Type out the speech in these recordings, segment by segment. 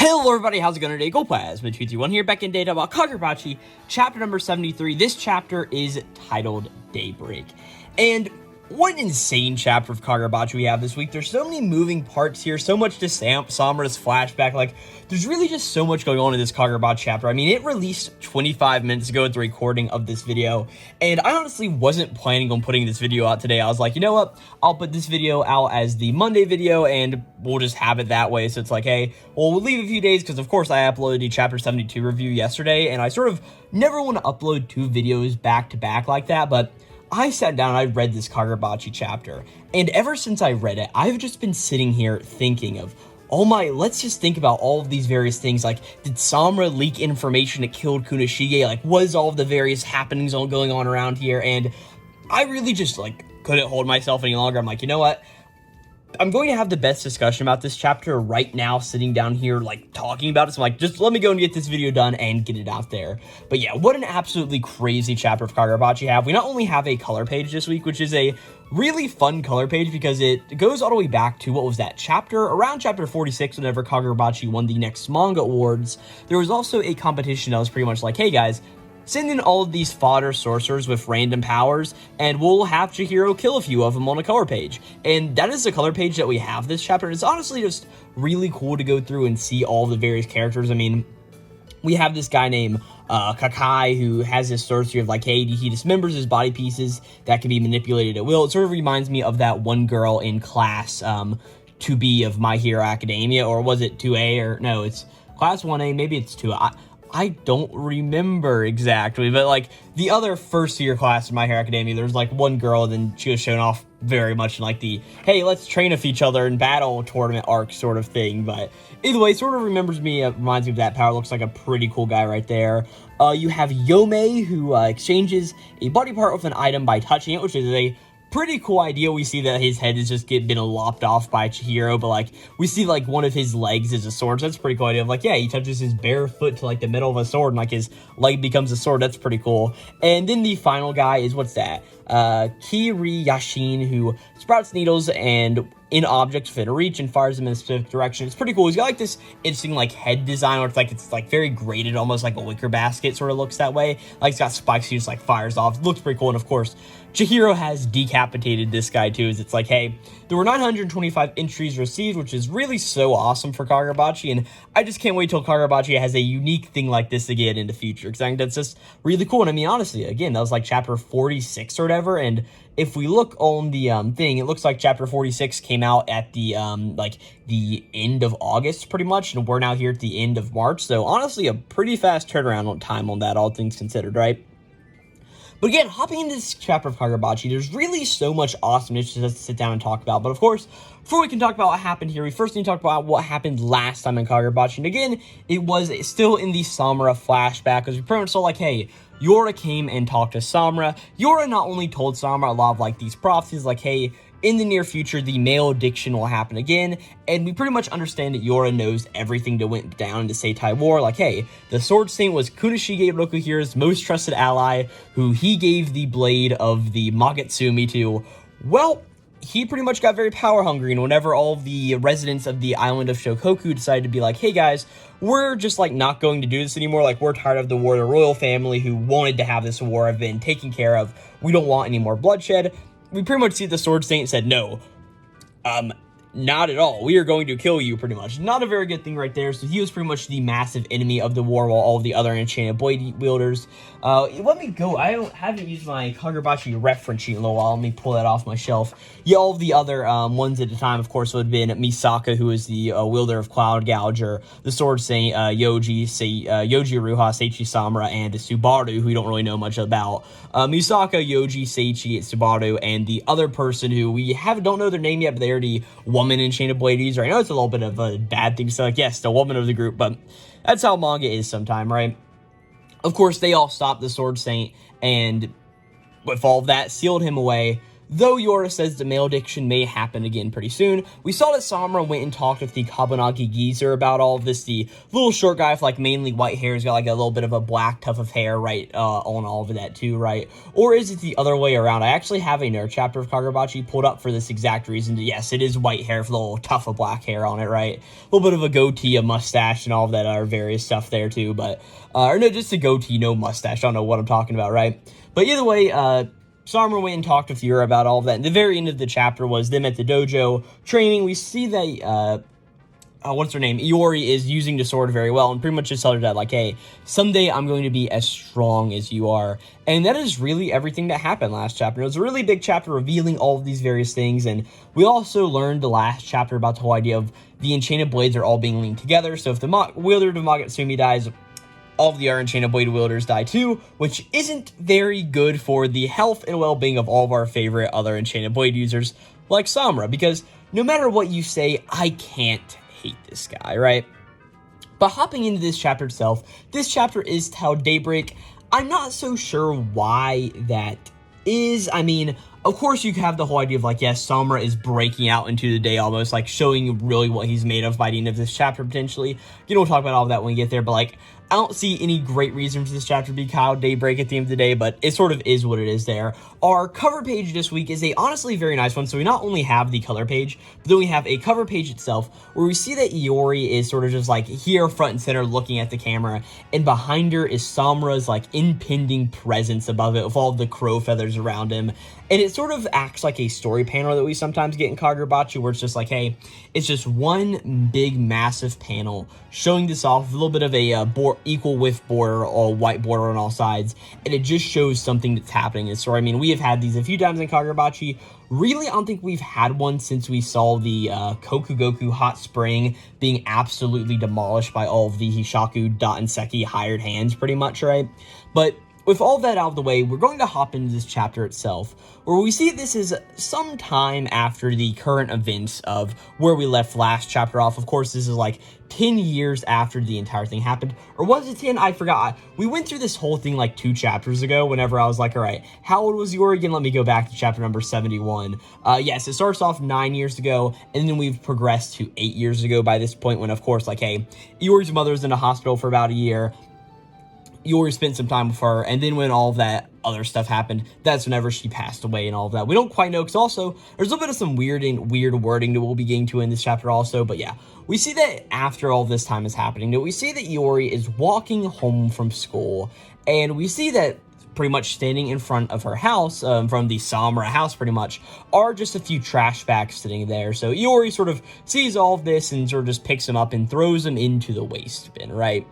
Hello everybody, how's it going today? Glowplasma 231 here, back in data about Kagurabachi, chapter number 73. This chapter is titled Daybreak. And what an insane chapter of Kagurabachi we have this week. There's so many moving parts here, so much to Samura's flashback. Like, there's really just so much going on in this Kagurabachi chapter. I mean, it released 25 minutes ago at the recording of this video, and I honestly wasn't planning on putting this video out today. I was like, you know what? I'll put this video out as the Monday video, and we'll just have it that way. So it's like, hey, well, we'll leave a few days, because of course I uploaded the chapter 72 review yesterday, and I sort of never want to upload two videos back to back like that, but I sat down and I read this Kagurabachi chapter, and ever since I read it, I've just been sitting here thinking of, let's just think about all of these various things. Like, did Samura leak information that killed Kunishige? Like, was all of the various happenings all going on around here? And I really just, like, couldn't hold myself any longer. I'm like, you know what? I'm going to have the best discussion about this chapter right now, sitting down here, like, talking about it. So I'm like, just let me go and get this video done and get it out there. But yeah, what an absolutely crazy chapter of Kagurabachi have. We not only have a color page this week, which is a really fun color page because it goes all the way back to, what was that, around chapter 46, whenever Kagurabachi won the Next Manga Awards. There was also a competition that was pretty much like, hey guys, send in all of these fodder sorcerers with random powers, and we'll have Chihiro kill a few of them on a color page. And that is the color page that we have this chapter. It's honestly just really cool to go through and see all the various characters. I mean, we have this guy named Kakai, who has this sorcery of, like, hey, he dismembers his body pieces that can be manipulated at will. It sort of reminds me of that one girl in class 2B of My Hero Academia, or was it 2A, or no, it's class 1A, maybe it's 2A. I don't remember exactly, but, like, the other first year class in My Hero Academia, there's, like, one girl, and then she was shown off very much in, like, the, hey, let's train with each other in battle tournament arc sort of thing. But either way, sort of reminds me of that power. Looks like a pretty cool guy right there. You have Yome, who exchanges a body part with an item by touching it, which is a pretty cool idea. We see that his head has just been lopped off by Chihiro, but, like, we see, like, one of his legs is a sword, so that's a pretty cool idea of, like, yeah, he touches his bare foot to, like, the middle of a sword, and, like, his leg becomes a sword. That's pretty cool. And then the final guy is, what's that? Kiri Yashin, who sprouts needles and in objects within reach and fires them in a specific direction. It's pretty cool. He's got, like, this interesting, like, head design where it's like very graded, almost like a wicker basket sort of looks that way. Like, it's got spikes he just, like, fires off. It looks pretty cool. And of course, Chihiro has decapitated this guy too. It's like, hey, there were 925 entries received, which is really so awesome for Kagurabachi, and I just can't wait till Kagurabachi has a unique thing like this again in the future, because I think that's just really cool. And I mean, honestly, again, that was like chapter 46 or whatever, and if we look on the thing, it looks like chapter 46 came out at the like the end of August pretty much, and we're now here at the end of March. So honestly, a pretty fast turnaround on time on that, all things considered, right? But again, hopping into this chapter of Kagurabachi, there's really so much awesomeness to sit down and talk about. But of course, before we can talk about what happened here, we first need to talk about what happened last time in Kagurabachi. And again, it was still in the Samura flashback, because we pretty much saw, like, hey, Yura came and talked to Samura. Yura not only told Samura a lot of, like, these prophecies, like, hey, in the near future, the male addiction will happen again, and we pretty much understand that Yura knows everything that went down in the Seitai War. Like, hey, the Sword Saint was Kunishige Rokuhira's most trusted ally, who he gave the blade of the Magatsumi to. Well, he pretty much got very power hungry, and whenever all of the residents of the island of Shokoku decided to be like, hey guys, we're just, like, not going to do this anymore, like, we're tired of the war, the royal family who wanted to have this war have been taken care of, we don't want any more bloodshed, we pretty much see the Sword Saint said, no, not at all. We are going to kill you, pretty much. Not a very good thing right there. So he was pretty much the massive enemy of the war, while all of the other enchanted blade wielders. Let me go. I haven't used my Kagurabachi reference sheet in a little while. Let me pull that off my shelf. Yeah, all of the other ones at the time, of course, would have been Misaka, who is the wielder of Cloud Gouger, the Sword Saint, Yoji Ruha, Seichi Samura, and Subaru, who we don't really know much about. Misaka, Yoji, Seichi, Subaru, and the other person who we don't know their name yet, but they're the woman enchanted blade user. I know it's a little bit of a bad thing to say, like, yes, the woman of the group, but that's how manga is sometime, right? Of course, they all stopped the Sword Saint, and with all of that, sealed him away. Though Yura says the malediction may happen again pretty soon, we saw that Samura went and talked with the Kabunagi geezer about all of this. The little short guy with like mainly white hair has got like a little bit of a black tuft of hair, right, on all of that too, right? Or is it the other way around? I actually have a nerd chapter of Kagurabachi pulled up for this exact reason. Yes, it is white hair with a little tuft of black hair on it, right? A little bit of a goatee, a mustache, and all of that other various stuff there too, but, or no, just a goatee, no mustache. I don't know what I'm talking about, right? But either way, Samura went and talked with Yura about all of that. And the very end of the chapter was them at the dojo training. We see that, what's her name? Iori is using the sword very well and pretty much just told her that, like, hey, someday I'm going to be as strong as you are. And that is really everything that happened last chapter. It was a really big chapter revealing all of these various things. And we also learned the last chapter about the whole idea of the enchanted blades are all being linked together. So if the wielder of Magatsumi dies, all of the other enchanted blade wielders die too, which isn't very good for the health and well-being of all of our favorite other enchanted blade users, like Samura, because no matter what you say, I can't hate this guy, right? But hopping into this chapter itself, this chapter is titled Daybreak. I'm not so sure why that is. I mean, of course you have the whole idea of like, yes, Samura is breaking out into the day almost, like showing really what he's made of by the end of this chapter potentially. You know, we'll talk about all of that when we get there, but like, I don't see any great reason for this chapter to be called Daybreak at the end of the day, but it sort of is what it is there. Our cover page this week is a honestly very nice one. So we not only have the color page, but then we have a cover page itself where we see that Iori is sort of just like here front and center looking at the camera, and behind her is Samura's like impending presence above it with all the crow feathers around him. And it sort of acts like a story panel that we sometimes get in Kagurabachi, where it's just like, hey, it's just one big massive panel showing this off, a little bit of a equal width border or white border on all sides, and it just shows something that's happening in the story. I mean, we have had these a few times in Kagurabachi. Really, I don't think we've had one since we saw the Kokugoku Hot Spring being absolutely demolished by all of the Hishaku Dotenseki hired hands, pretty much, right? But with all that out of the way, we're going to hop into this chapter itself, where we see this is some time after the current events of where we left last chapter off. Of course, this is like 10 years after the entire thing happened. Or was it 10? I forgot. We went through this whole thing like 2 chapters ago whenever I was like, all right, how old was Yuri again? Let me go back to chapter number 71. Yes, it starts off 9 years ago, and then we've progressed to 8 years ago by this point when, of course, like, hey, Yuri's mother was in a hospital for about a year. Yuri spent some time with her, and then when all of that other stuff happened, that's whenever she passed away and all of that. We don't quite know, because also, there's a little bit of some weird wording that we'll be getting to in this chapter also, but yeah. We see that after all this time is happening, that we see that Yuri is walking home from school, and we see that pretty much standing in front of her house, from the Samura house pretty much, are just a few trash bags sitting there. So Yuri sort of sees all of this and sort of just picks them up and throws them into the waste bin, right?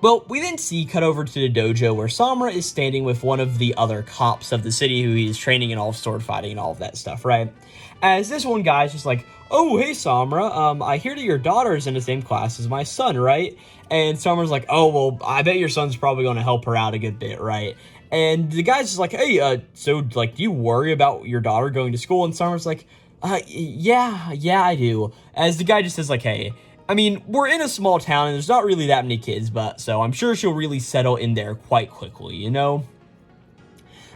Well, we then cut over to the dojo where Samura is standing with one of the other cops of the city who he's training in all of sword fighting and all of that stuff, right? As this one guy's just like, oh, hey, Samura, I hear that your daughter's in the same class as my son, right? And Samura's like, oh, well, I bet your son's probably going to help her out a good bit, right? And the guy's just like, hey, so, like, do you worry about your daughter going to school? And Samura's like, yeah, I do. As the guy just says, like, hey, I mean, we're in a small town and there's not really that many kids, but so I'm sure she'll really settle in there quite quickly, you know?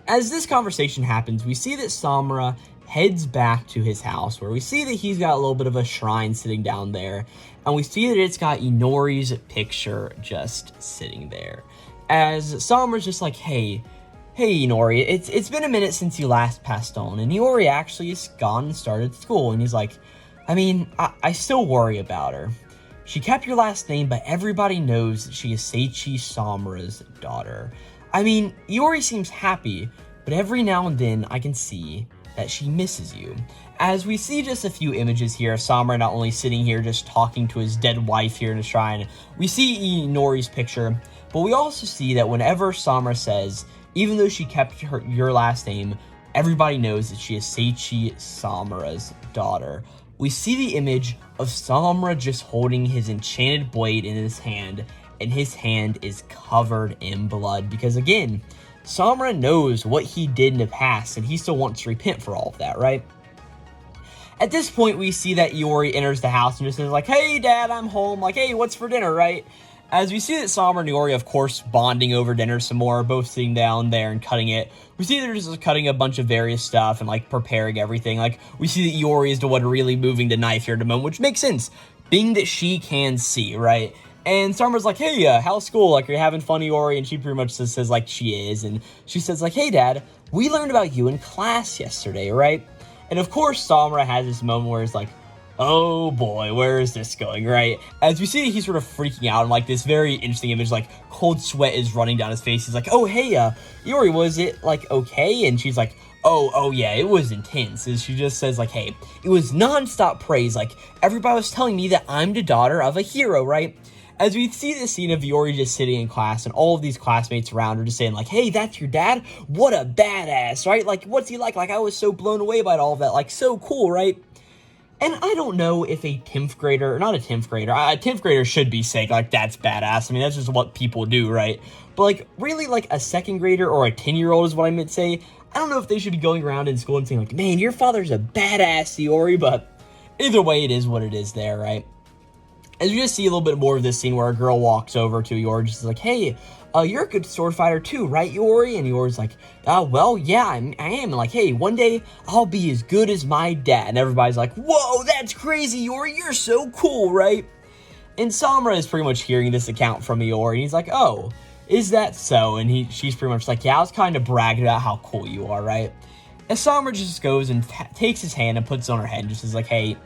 As this conversation happens, we see that Samura heads back to his house, where we see that he's got a little bit of a shrine sitting down there, and we see that it's got Inori's picture just sitting there. As Samura's just like, hey, Inori, it's been a minute since you last passed on, and Iori actually has gone and started school, and he's like, I mean, I still worry about her. She kept your last name, but everybody knows that she is Seichi Samura's daughter. I mean, Iori seems happy, but every now and then I can see that she misses you. As we see just a few images here of Samura not only sitting here just talking to his dead wife here in the shrine, we see Inori's picture, but we also see that whenever Samura says, even though she kept your last name, everybody knows that she is Seichi Samura's daughter. We see the image of Samura just holding his enchanted blade in his hand, and his hand is covered in blood, because again, Samura knows what he did in the past, and he still wants to repent for all of that, right? At this point, we see that Iori enters the house and just says like, hey, Dad, I'm home, like, hey, what's for dinner, right? As we see that Samura and Iori, of course, bonding over dinner some more, both sitting down there and cutting it. We see they're just cutting a bunch of various stuff and, like, preparing everything. Like, we see that Iori is the one really moving the knife here at the moment, which makes sense, being that she can see, right? And Samura's like, hey, how's school? Like, are you having fun, Iori? And she pretty much just says, like, she is. And she says, like, hey, Dad, we learned about you in class yesterday, right? And, of course, Samura has this moment where it's like, oh boy, where is this going, right? As we see that he's sort of freaking out, and like this very interesting image, like cold sweat is running down his face. He's like, oh, hey, Iori, was it like okay? And she's like, oh yeah, it was intense. And she just says like, hey, it was non-stop praise. Like everybody was telling me that I'm the daughter of a hero, right? As we see the scene of Iori just sitting in class and all of these classmates around her just saying like, hey, that's your dad? What a badass, right? Like, what's he like? Like, I was so blown away by all of that. Like, so cool, right? And I don't know if a 10th grader, not a 10th grader, a 10th grader should be saying, like, that's badass. I mean, that's just what people do, right? But, like, really, like, a 2nd grader or a 10-year-old is what I meant to say. I don't know if they should be going around in school and saying, like, man, your father's a badass, Iori, but either way, it is what it is there, right? As we just see a little bit more of this scene where a girl walks over to Iori, just like, hey, you're a good sword fighter too, right, Iori? And Iori's like, well, yeah, I am. And like, hey, one day I'll be as good as my dad. And everybody's like, whoa, that's crazy, Iori, you're so cool, right? And Samura is pretty much hearing this account from Iori, and he's like, oh, is that so? And she's pretty much like, yeah, I was kind of bragging about how cool you are, right? And Samura just goes and takes his hand and puts it on her head and just is like, hey,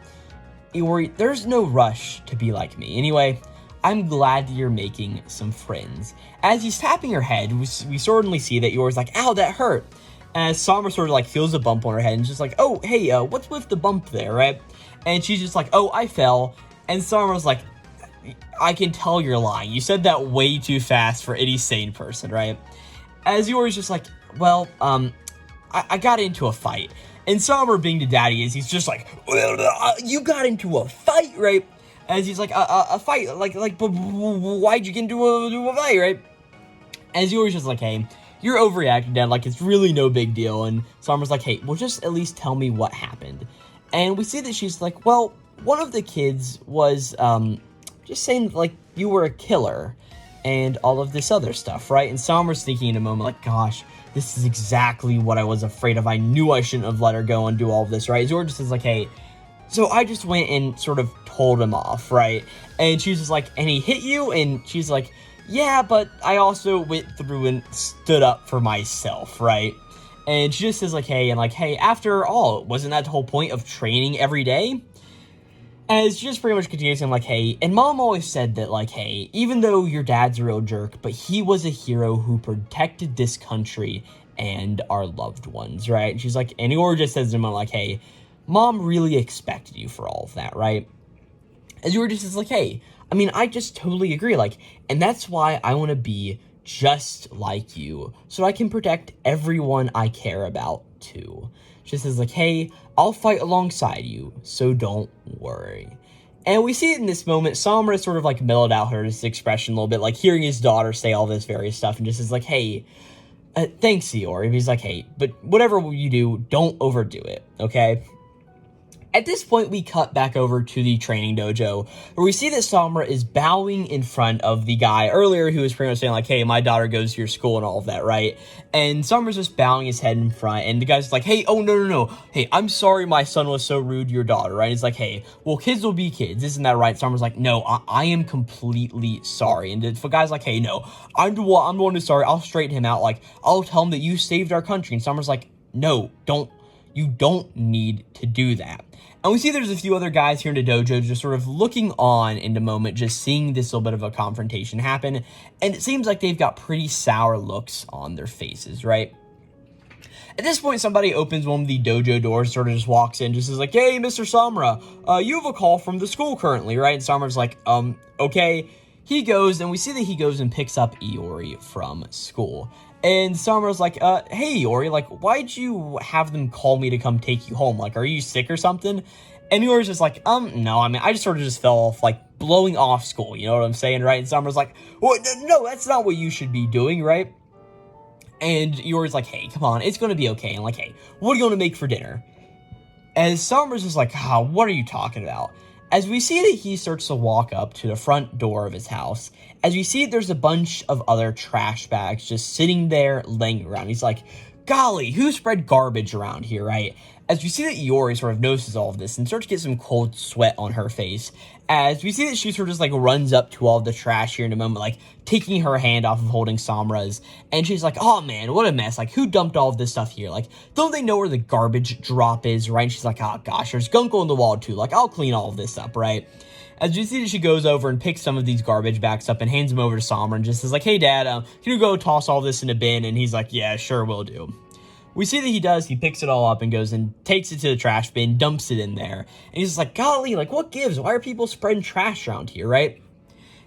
Iori, there's no rush to be like me. Anyway, I'm glad that you're making some friends. As he's tapping her head, we certainly see that Iori's like, ow, that hurt. As Samura sort of like feels a bump on her head and just like, oh, hey, what's with the bump there, right? And she's just like, oh, I fell. And Samura's like, I can tell you're lying. You said that way too fast for any sane person, right? As Iori's just like, well, I got into a fight. And Samura, being the daddy is, he's just like, you got into a fight, right? As he's like, a fight, like, but why'd you get into a fight, right? As Iori's just like, hey, you're overreacting, Dad, like, it's really no big deal. And Samura's like, hey, well, just at least tell me what happened. And we see that she's like, well, one of the kids was, just saying, like, you were a killer and all of this other stuff, right? And Samura's thinking in a moment, like, gosh, this is exactly what I was afraid of. I knew I shouldn't have let her go and do all of this, right? Zora just is like, hey, so I just went and sort of told him off, right? And she's just like, and he hit you? And she's like, yeah, but I also went through and stood up for myself, right? And she just says like, hey, and like, hey, after all, wasn't that the whole point of training every day? And she just pretty much continues saying like, hey, and Mom always said that like, hey, even though your dad's a real jerk, but he was a hero who protected this country and our loved ones, right? And she's like, and Iori just says to him like, hey, Mom really expected you for all of that, right? And Iori just says like, hey, I mean, I just totally agree, like, and that's why I want to be just like you, so I can protect everyone I care about too. She says like, hey, I'll fight alongside you, so don't worry. And we see it in this moment, Samura sort of like mellowed out her expression a little bit, like hearing his daughter say all this various stuff, and just is like, hey, thanks, Iori. He's like, hey, but whatever you do, don't overdo it, okay? At this point, we cut back over to the training dojo, where we see that Samura is bowing in front of the guy earlier who was pretty much saying, like, hey, my daughter goes to your school and all of that, right? And Samura's just bowing his head in front, and the guy's like, hey, oh, no. Hey, I'm sorry my son was so rude to your daughter, right? He's like, hey, well, kids will be kids, isn't that right? Samura's like, no, I am completely sorry. And the guy's like, hey, no, I'm the one who's sorry. I'll straighten him out. Like, I'll tell him that you saved our country. And Samura's like, no, you don't need to do that. And we see there's a few other guys here in the dojo just sort of looking on in the moment, just seeing this little bit of a confrontation happen. And it seems like they've got pretty sour looks on their faces, right? At this point, somebody opens one of the dojo doors, sort of just walks in, just is like, hey, Mr. Samura, you have a call from the school currently, right? And Samura's like, okay. He goes, and we see that he goes and picks up Iori from school. And Samura's like, hey, Iori, like, why'd you have them call me to come take you home? Like, are you sick or something? And Iori's just like, no, I mean, I just sort of just fell off, like, blowing off school, you know what I'm saying, right? And Samura's like, well, no, that's not what you should be doing, right? And Iori's like, hey, come on, it's gonna be okay. And like, hey, what are you gonna make for dinner? And Samura's just like, what are you talking about? as we see that he starts to walk up to the front door of his house, as we see there's a bunch of other trash bags just sitting there laying around. He's like, golly, who spread garbage around here, right? As we see that Iori sort of notices all of this and starts to get some cold sweat on her face, as we see that she sort of just like runs up to all the trash here in a moment, like taking her hand off of holding Samura's, and she's like, oh man, what a mess, like who dumped all of this stuff here, like don't they know where the garbage drop is, right? And she's like, oh gosh, there's gunk on the wall too, like I'll clean all of this up, right? As you see that she goes over and picks some of these garbage bags up and hands them over to Samura and just says like, hey dad, can you go toss all this in a bin? And he's like, yeah, sure, will do. We see that he does, he picks it all up and goes and takes it to the trash bin, dumps it in there. And he's just like, golly, like what gives? Why are people spreading trash around here, right?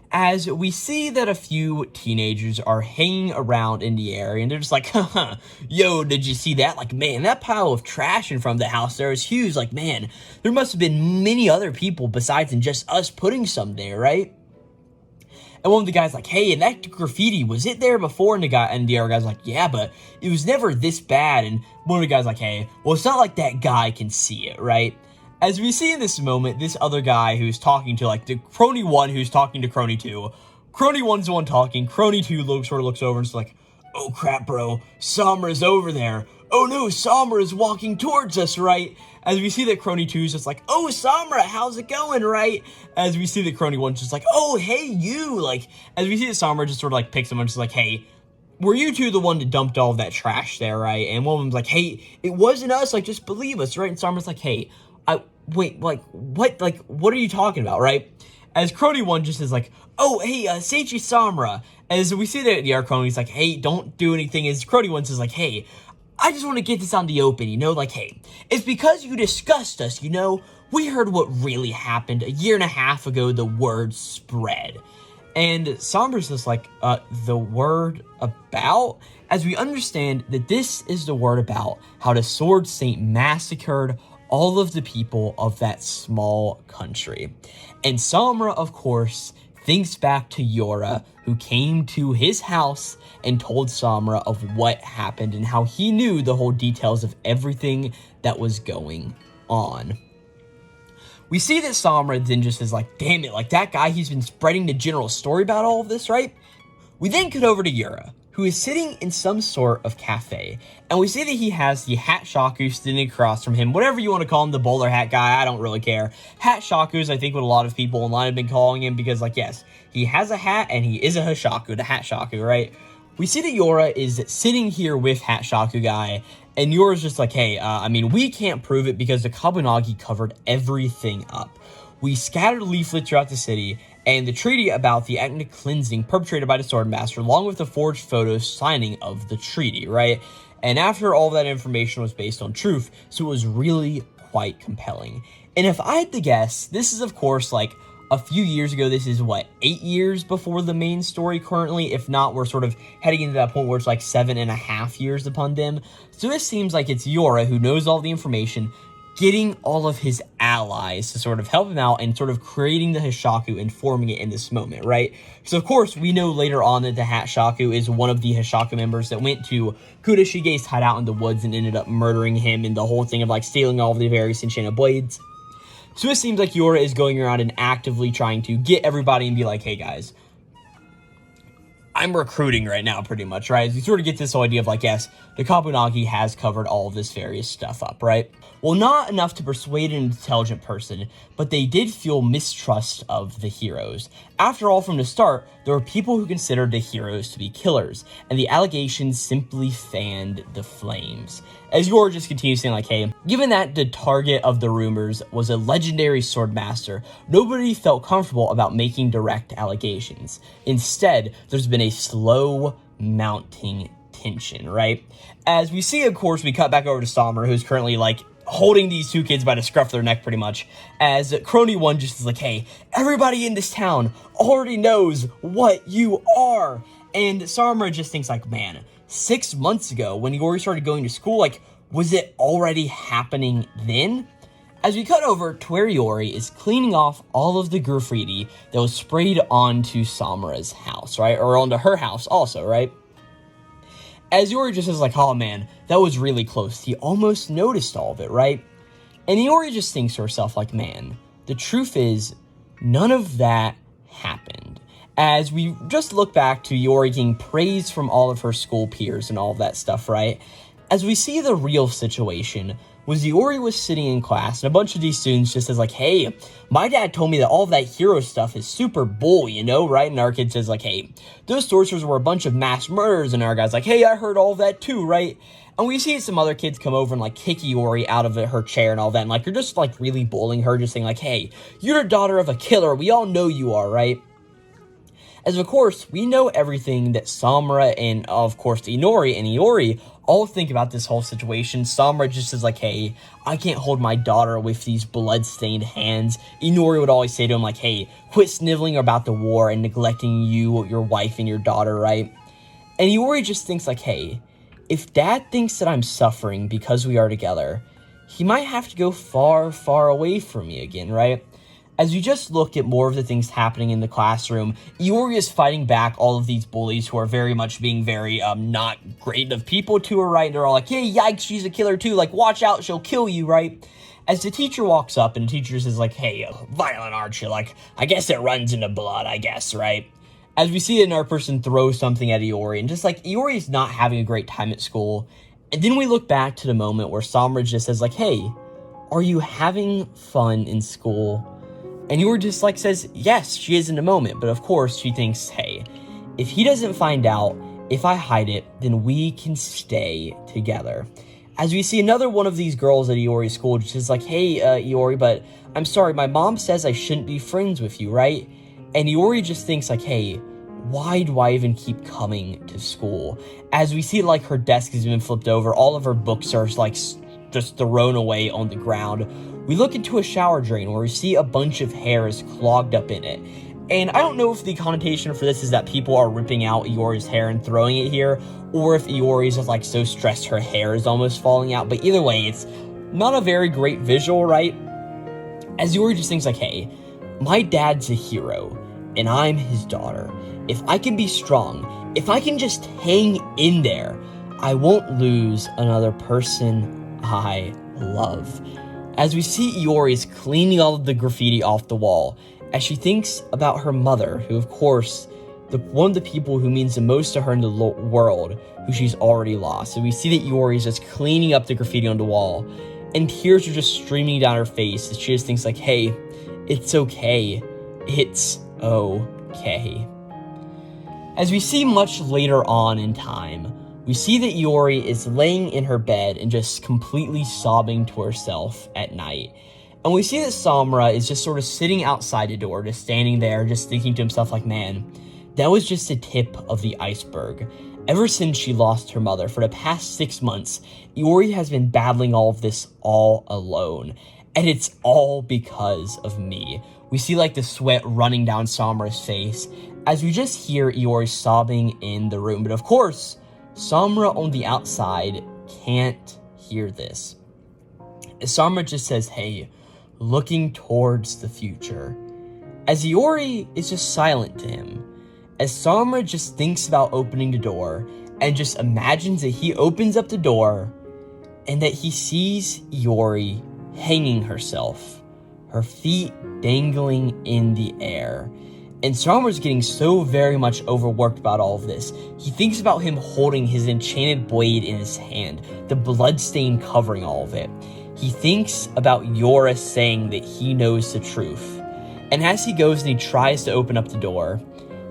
As we see that a few teenagers are hanging around in the area and they're just like, haha, yo, did you see that? Like, man, that pile of trash in front of the house there is huge. Like, man, there must have been many other people besides than just us putting some there, right? And one of the guys like, hey, and that graffiti, was it there before? And the other guy's like, yeah, but it was never this bad. And one of the guys like, hey, well, it's not like that guy can see it, right? As we see in this moment, this other guy who's talking to, like, the Crony 1 who's talking to Crony 2. Crony 1's the one talking. Crony 2 sort of looks over and is like, oh, crap, bro. Samura's over there. Oh, no, Samura's walking towards us, right? As we see that Crony 2 is just like, oh, Samura, how's it going, right? As we see that Crony 1's just like, oh, hey, you. Like, as we see that Samura just sort of, like, picks him and just like, hey, were you two the one that dumped all of that trash there, right? And one of them's like, hey, it wasn't us. Like, just believe us, right? And Samura's like, hey, wait, like, what? Like, what are you talking about, right? As Crony 1 just is like, oh, hey, Seichi Samura. As we see that the other Crony's like, hey, don't do anything. As Crony 1 says like, hey, I just want to get this on the open, you know, like, hey, it's because you discussed us, you know, we heard what really happened a year and a half ago, the word spread. And Samura's just like, the word about? As we understand that this is the word about how the Sword Saint massacred all of the people of that small country. And Samura, of course, thinks back to Yura, who came to his house and told Samura of what happened and how he knew the whole details of everything that was going on. We see that Samura then just is like, damn it, like that guy, he's been spreading the general story about all of this, right? We then cut over to Yura, who is sitting in some sort of cafe, and we see that he has the Hat Shaku sitting across from him, whatever you want to call him, the bowler hat guy, I don't really care. Hat Shaku is, I think, what a lot of people online have been calling him, because, like, yes, he has a hat, and he is a Hashaku, the Hat Shaku, right? We see that Yura is sitting here with Hat Shaku guy, and Yura's just like, hey, I mean, we can't prove it because the Kabunagi covered everything up. We scattered leaflets throughout the city, and the treaty about the ethnic cleansing perpetrated by the Swordmaster, along with the forged photos signing of the treaty, right? And after all that information was based on truth, so it was really quite compelling. And if I had to guess, this is, of course, like, a few years ago. This is, what, 8 years before the main story currently? If not, we're sort of heading into that point where it's like 7.5 years upon them. So this seems like it's Yura, who knows all the information, getting all of his allies to sort of help him out and sort of creating the Hashaku and forming it in this moment, right? So, of course, we know later on that the Hat Shaku is one of the Hashaku members that went to Kudashige's hideout in the woods and ended up murdering him, and the whole thing of, like, stealing all of the various enchanted blades. So it seems like Yura is going around and actively trying to get everybody and be like, hey, guys, I'm recruiting right now, pretty much, right? As you sort of get this whole idea of, like, yes, the Kabunagi has covered all of this various stuff up, right? Well, not enough to persuade an intelligent person, but they did feel mistrust of the heroes. After all, from the start, there were people who considered the heroes to be killers, and the allegations simply fanned the flames. As Yura just continues saying, like, hey, given that the target of the rumors was a legendary swordmaster, nobody felt comfortable about making direct allegations. Instead, there's been a slow mounting tension, right? As we see, of course, we cut back over to Samura, who's currently, like, holding these two kids by the scruff of their neck, pretty much, as Crony 1 just is like, hey, everybody in this town already knows what you are. And Samura just thinks, like, man, 6 months ago, when Iori started going to school, like, was it already happening then? As we cut over to where Iori is cleaning off all of the graffiti that was sprayed onto Samura's house, right? Or onto her house also, right? As Iori just is like, oh man, that was really close. He almost noticed all of it, right? And Iori just thinks to herself, like, man, the truth is, none of that happened. As we just look back to Iori getting praise from all of her school peers and all of that stuff, right? As we see the real situation, was Iori was sitting in class, and a bunch of these students just says, like, hey, my dad told me that all of that hero stuff is super bull, you know, right? And our kid says, like, hey, those sorcerers were a bunch of mass murderers, and our guy's like, hey, I heard all of that too, right? And we see some other kids come over and, like, kick Iori out of her chair and all that, and, like, you're just, like, really bullying her, just saying, like, hey, you're a daughter of a killer, we all know you are, right? As of course, we know everything that Samura and, of course, Inori and Iori all think about this whole situation. Samura just says, like, hey, I can't hold my daughter with these blood-stained hands. Inori would always say to him, like, hey, quit sniveling about the war and neglecting you, your wife, and your daughter, right? And Iori just thinks, like, hey, if Dad thinks that I'm suffering because we are together, he might have to go far, far away from me again, right? As we just look at more of the things happening in the classroom, Iori is fighting back all of these bullies who are very much being very, not great of people to her, right? And they're all like, hey, yikes, she's a killer too, like, watch out, she'll kill you, right? As the teacher walks up, and the teacher says, like, hey, violent, aren't you? Like, I guess it runs into blood, I guess, right? As we see another person throw something at Iori, and just, like, Iori is not having a great time at school. And then we look back to the moment where Samura just says, like, hey, are you having fun in school? And Iori just, like, says, yes, she is in a moment. But, of course, she thinks, hey, if he doesn't find out, if I hide it, then we can stay together. As we see another one of these girls at Iori's school, just is like, hey, Iori, but I'm sorry, my mom says I shouldn't be friends with you, right? And Iori just thinks, like, hey, why do I even keep coming to school? As we see, like, her desk has been flipped over, all of her books are, like, just thrown away on the ground. We look into a shower drain where we see a bunch of hair is clogged up in it. And I don't know if the connotation for this is that people are ripping out Iori's hair and throwing it here, or if Iori's just, like, so stressed her hair is almost falling out. But either way, it's not a very great visual, right? As Iori just thinks, like, hey, my dad's a hero, and I'm his daughter. If I can be strong, if I can just hang in there, I won't lose another person I love. As we see Iori is cleaning all of the graffiti off the wall, as she thinks about her mother, who, of course, one of the people who means the most to her in the world, who she's already lost. And we see that Iori is just cleaning up the graffiti on the wall, and tears are just streaming down her face as she just thinks, like, hey, it's okay. It's okay. As we see much later on in time, we see that Iori is laying in her bed and just completely sobbing to herself at night. And we see that Samura is just sort of sitting outside the door, just standing there, just thinking to himself, like, man, that was just the tip of the iceberg. Ever since she lost her mother, for the past 6 months, Iori has been battling all of this all alone. And it's all because of me. We see, like, the sweat running down Samura's face as we just hear Iori sobbing in the room. But of course, Samura on the outside can't hear this. Samura just says, hey, looking towards the future. As Iori is just silent to him. As Samura just thinks about opening the door and just imagines that he opens up the door and that he sees Iori hanging herself, her feet dangling in the air. And Samura's getting so very much overworked about all of this. He thinks about him holding his enchanted blade in his hand, the bloodstain covering all of it. He thinks about Yura saying that he knows the truth. And as he goes and he tries to open up the door,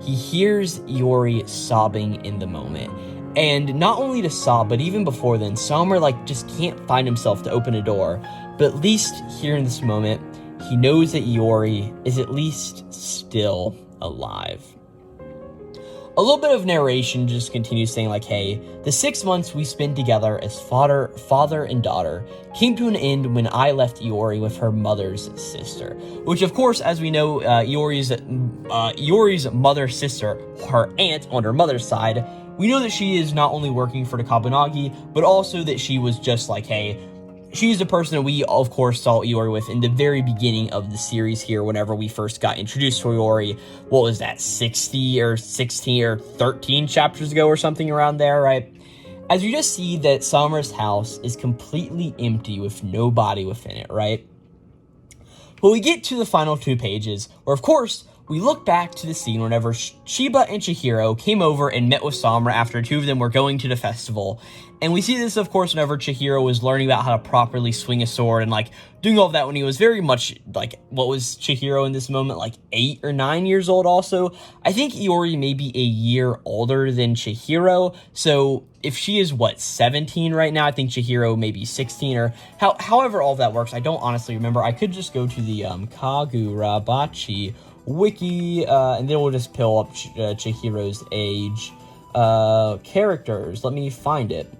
he hears Iori sobbing in the moment. And not only to sob, but even before then, Samura, like, just can't find himself to open a door. But at least here in this moment, he knows that Iori is at least still alive. A little bit of narration just continues saying, like, hey, the 6 months we spent together as father and daughter came to an end when I left Iori with her mother's sister. Which, of course, as we know, Iori's mother's sister, her aunt on her mother's side, we know that she is not only working for the Kabunagi, but also that she was just like, hey, she's the person that we, of course, saw Iori with in the very beginning of the series here whenever we first got introduced to Iori. What was that, 60 or 16 or 13 chapters ago or something around there, right? As you just see that Samura's house is completely empty with nobody within it, right? But we get to the final 2 pages, where of course, we look back to the scene whenever Shiba and Chihiro came over and met with Samura after 2 of them were going to the festival. And we see this, of course, whenever Chihiro was learning about how to properly swing a sword and, like, doing all of that when he was very much, like, what was Chihiro in this moment, like, 8 or 9 years old also? I think Iori may be a year older than Chihiro, so if she is, 17 right now, I think Chihiro may be 16, or however all of that works, I don't honestly remember. I could just go to the Kagurabachi wiki, and then we'll just pull up Chihiro's age. Characters, let me find it.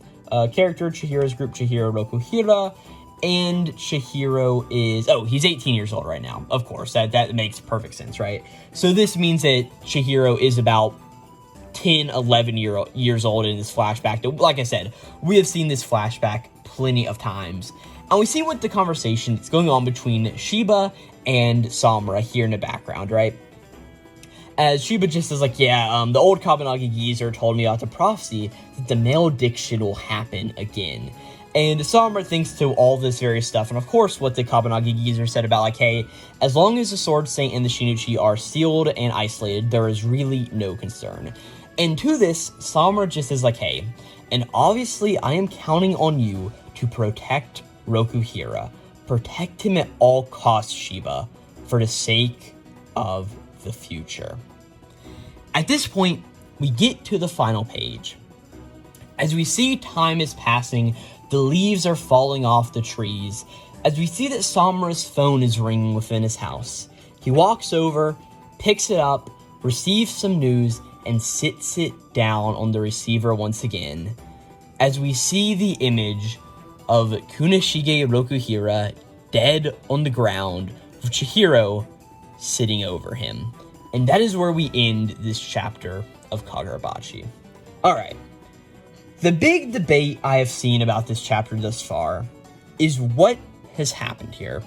Character, Chihiro's group, Chihiro Rokuhira, and Chihiro is, he's 18 years old right now, of course, that makes perfect sense, right? So this means that Chihiro is about 10, 11 years old in this flashback. Like I said, we have seen this flashback plenty of times, and we see what the conversation that's going on between Shiba and Samura here in the background, right? As Shiba just is like, the old Kabunagi geezer told me about the prophecy that the malediction will happen again. And Samura thinks to all this various stuff, and of course what the Kabunagi geezer said about, like, hey, as long as the Sword Saint and the Shinuchi are sealed and isolated, there is really no concern. And to this, Samura just is like, hey, and obviously I am counting on you to protect Rokuhira. Protect him at all costs, Shiba, for the sake of the future. At this point, we get to the final page. As we see time is passing, the leaves are falling off the trees, as we see that Samura's phone is ringing within his house. He walks over, picks it up, receives some news, and sits it down on the receiver once again, as we see the image of Kunishige Rokuhira dead on the ground, with Chihiro sitting over him. And that is where we end this chapter of Kagurabachi. Alright, the big debate I have seen about this chapter thus far is what has happened here.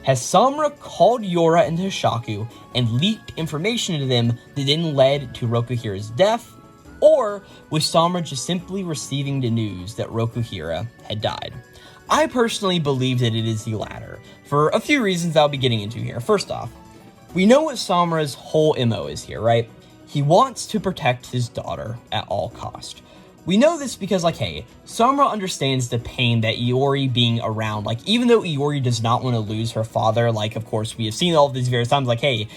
Has Samura called Yura and Hishaku and leaked information to them that then led to Rokuhira's death? Or was Samura just simply receiving the news that Rokuhira had died? I personally believe that it is the latter, for a few reasons I'll be getting into here. First off, we know what Samura's whole MO is here, right? He wants to protect his daughter at all cost. We know this because, like, hey, Samura understands the pain that Iori being around, like, even though Iori does not want to lose her father, like, of course, we have seen all of these various times, like, hey,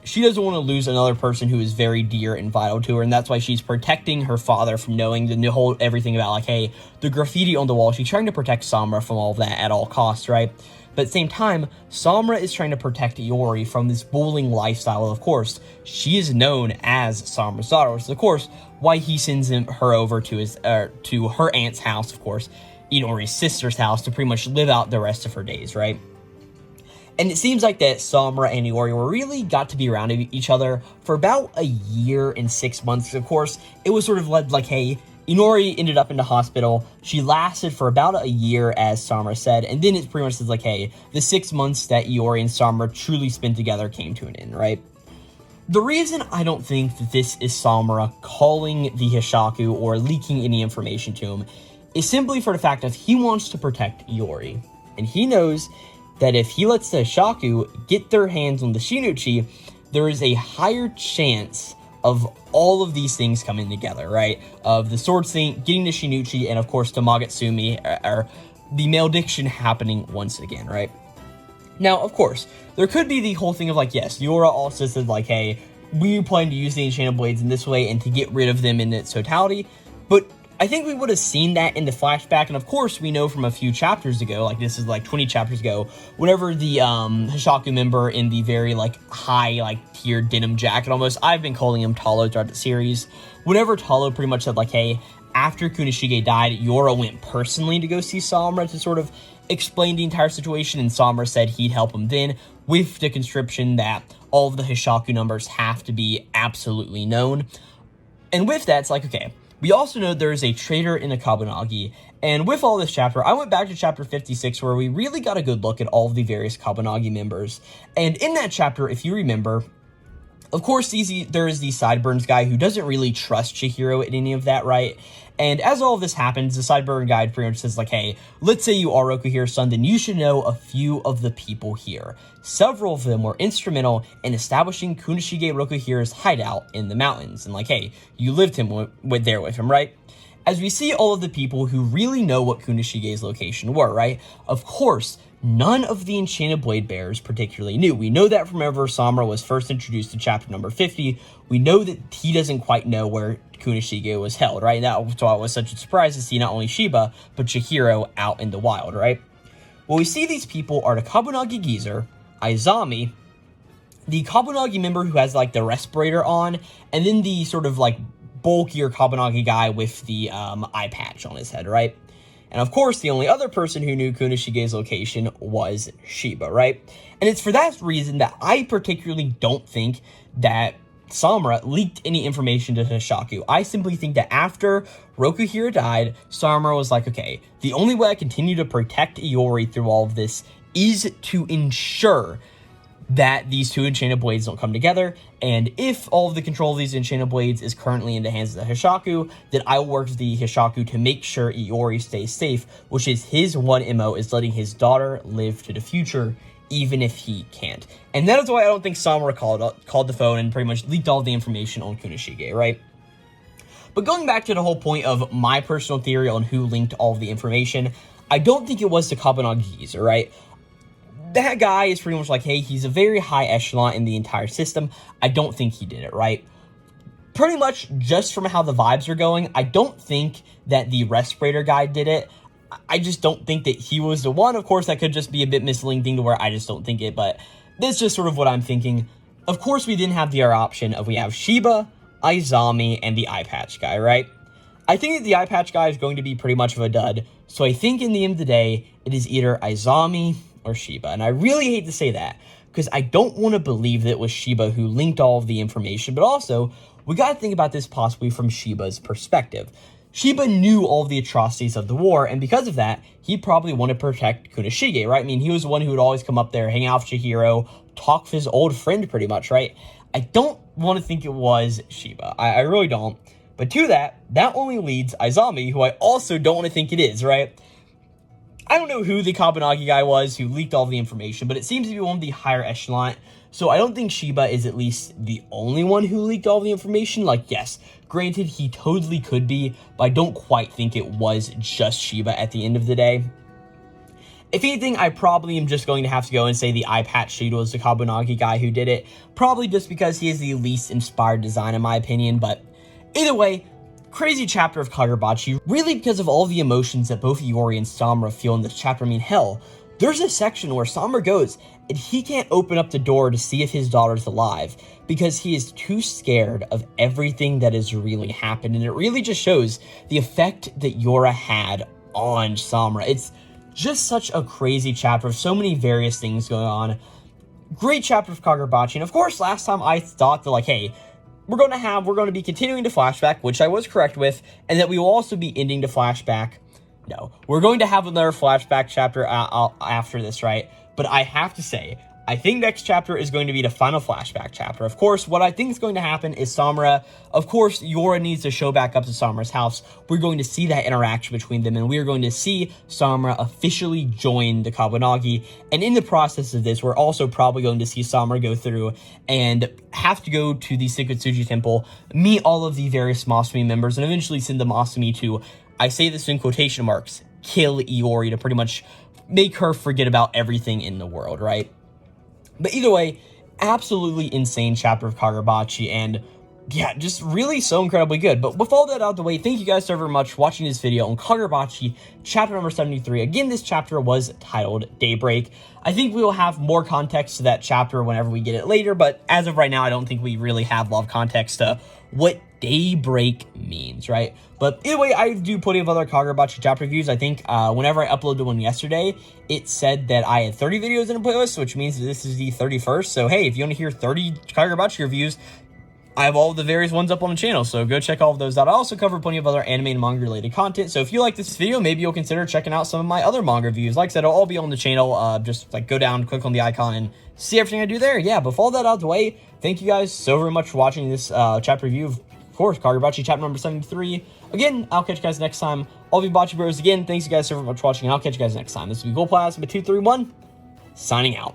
she doesn't want to lose another person who is very dear and vital to her, and that's why she's protecting her father from knowing the whole everything about, like, hey, the graffiti on the wall. She's trying to protect Samura from all of that at all costs, right? But at the same time, Samura is trying to protect Iori from this bullying lifestyle. Of course, she is known as Samura's daughter, which is, of course, why he sends her over to her aunt's house, of course, Iori's sister's house, to pretty much live out the rest of her days, right? And it seems like that Samura and Iori really got to be around each other for about a year and 6 months. Of course, it was sort of led like, hey, Iori ended up in the hospital. She lasted for about a year, as Samura said, and then it pretty much says like, hey, the 6 months that Iori and Samura truly spent together came to an end, right? The reason I don't think that this is Samura calling the Hishaku or leaking any information to him is simply for the fact that he wants to protect Iori. And he knows that if he lets the Hishaku get their hands on the Shinuchi, there is a higher chance of all of these things coming together, right? Of the Sword Saint getting the Shinuchi, and of course Tamagatsumi, or the malediction happening once again, right? Now, of course, there could be the whole thing of like, yes, Yura also said like, hey, we plan to use the Enchanted Blades in this way and to get rid of them in its totality, but I think we would have seen that in the flashback, and of course we know from a few chapters ago, like this is like 20 chapters ago, whenever the Hishaku member in the very like high like tier denim jacket almost, I've been calling him Talo throughout the series, whenever Talo pretty much said like, hey, after Kunishige died, Yura went personally to go see Samura to sort of explain the entire situation, and Samura said he'd help him then, with the conscription that all of the Hishaku numbers have to be absolutely known. And with that, it's like, okay, we also know there is a traitor in the Kabunagi, and with all this chapter, I went back to chapter 56 where we really got a good look at all of the various Kabunagi members. And in that chapter, if you remember, of course, there is the Sideburns guy who doesn't really trust Chihiro in any of that, right? And as all of this happens, the Sideburn guide pretty much says like, hey, let's say you are Rokuhiro's son, then you should know a few of the people here. Several of them were instrumental in establishing Kunishige Rokuhiro's hideout in the mountains. And like, hey, you lived there with him, right? As we see all of the people who really know what Kunishige's location were, right? Of course, none of the Enchanted Blade Bearers particularly knew. We know that from whenever Samura was first introduced to chapter number 50, we know that he doesn't quite know where Kunishige was held, right? That's why it was such a surprise to see not only Shiba, but Chihiro out in the wild, right? Well, we see these people are the Kabunagi Geezer, Izami, the Kabunagi member who has like the respirator on, and then the sort of like bulkier Kabunagi guy with the eye patch on his head, right? And of course, the only other person who knew Kunishige's location was Shiba, right? And it's for that reason that I particularly don't think that Samura leaked any information to Hishaku. I simply think that after Rokuhiro died, Samura was like, okay, the only way I continue to protect Iori through all of this is to ensure that these two Enchanted Blades don't come together, and if all of the control of these Enchanted Blades is currently in the hands of the Hishaku, then I will work with the Hishaku to make sure Iori stays safe, which is his one MO, is letting his daughter live to the future, even if he can't. And that is why I don't think Samura called the phone and pretty much leaked all the information on Kunishige, right? But going back to the whole point of my personal theory on who linked all of the information, I don't think it was the Kabunagi Geezer, right? That guy is pretty much like, hey, he's a very high echelon in the entire system. I don't think he did it, right? Pretty much just from how the vibes are going, I don't think that the respirator guy did it. I just don't think that he was the one. Of course, that could just be a bit misleading thing to where I just don't think it, but that's just sort of what I'm thinking. Of course, we didn't have the other option of we have Shiba, Izami, and the eye patch guy, right? I think that the eye patch guy is going to be pretty much of a dud, so I think in the end of the day, it is either Izami or Shiba. And I really hate to say that, because I don't want to believe that it was Shiba who linked all of the information, but also, we got to think about this possibly from Shiba's perspective. Shiba knew all of the atrocities of the war, and because of that, he probably wanted to protect Kunishige, right? I mean, he was the one who would always come up there, hang out with Chihiro, talk with his old friend pretty much, right? I don't want to think it was Shiba. I really don't. But to that only leads Izami, who I also don't want to think it is, right? I don't know who the Kabunagi guy was who leaked all of the information, but it seems to be one of the higher echelon. So I don't think Shiba is at least the only one who leaked all the information. Like, yes, granted, he totally could be, but I don't quite think it was just Shiba at the end of the day. If anything, I probably am just going to have to go and say the eye patch Shiba was the Kabunagi guy who did it. Probably just because he is the least inspired design in my opinion, but either way, crazy chapter of Kagurabachi, really because of all the emotions that both Iori and Samura feel in this chapter. I mean, hell, there's a section where Samura goes and he can't open up the door to see if his daughter's alive because he is too scared of everything that has really happened. And it really just shows the effect that Yura had on Samura. It's just such a crazy chapter of so many various things going on. Great chapter of Kagurabachi. And of course, last time I thought that like, hey, we're going to be continuing to flashback, which I was correct with, and that we will also be ending the flashback. No, we're going to have another flashback chapter after this, right? But I have to say, I think next chapter is going to be the final flashback chapter. Of course, what I think is going to happen is Samura, of course, Yura needs to show back up to Samura's house. We're going to see that interaction between them, and we're going to see Samura officially join the Kabunagi. And in the process of this, we're also probably going to see Samura go through and have to go to the Sacred Tsuji Temple, meet all of the various Masumi members, and eventually send the Masumi to, I say this in quotation marks, kill Iori to pretty much make her forget about everything in the world, right? But either way, absolutely insane chapter of Kagurabachi, and yeah, just really so incredibly good. But with all that out of the way, thank you guys so very much for watching this video on Kagurabachi, chapter number 73. Again, this chapter was titled Daybreak. I think we will have more context to that chapter whenever we get it later, but as of right now, I don't think we really have a lot of context to what Daybreak means, right? But either way, I do plenty of other Kagurabachi chapter reviews. I think whenever I uploaded one yesterday, it said that I had 30 videos in a playlist, which means that this is the 31st. So hey, if you want to hear 30 Kagurabachi reviews, I have all the various ones up on the channel, so go check all of those out. I also cover plenty of other anime and manga related content, so if you like this video, maybe you'll consider checking out some of my other manga reviews. Like I said, it'll all be on the channel. Just like go down, click on the icon, and see everything I do there. Yeah, but with all that out of the way, thank you guys so very much for watching this chapter review of course, Kagurabachi chapter number 73. Again, I'll catch you guys next time. All of you Bachi Bros, again, thanks you guys so much for watching, and I'll catch you guys next time. This will be Glowplasma 231, signing out.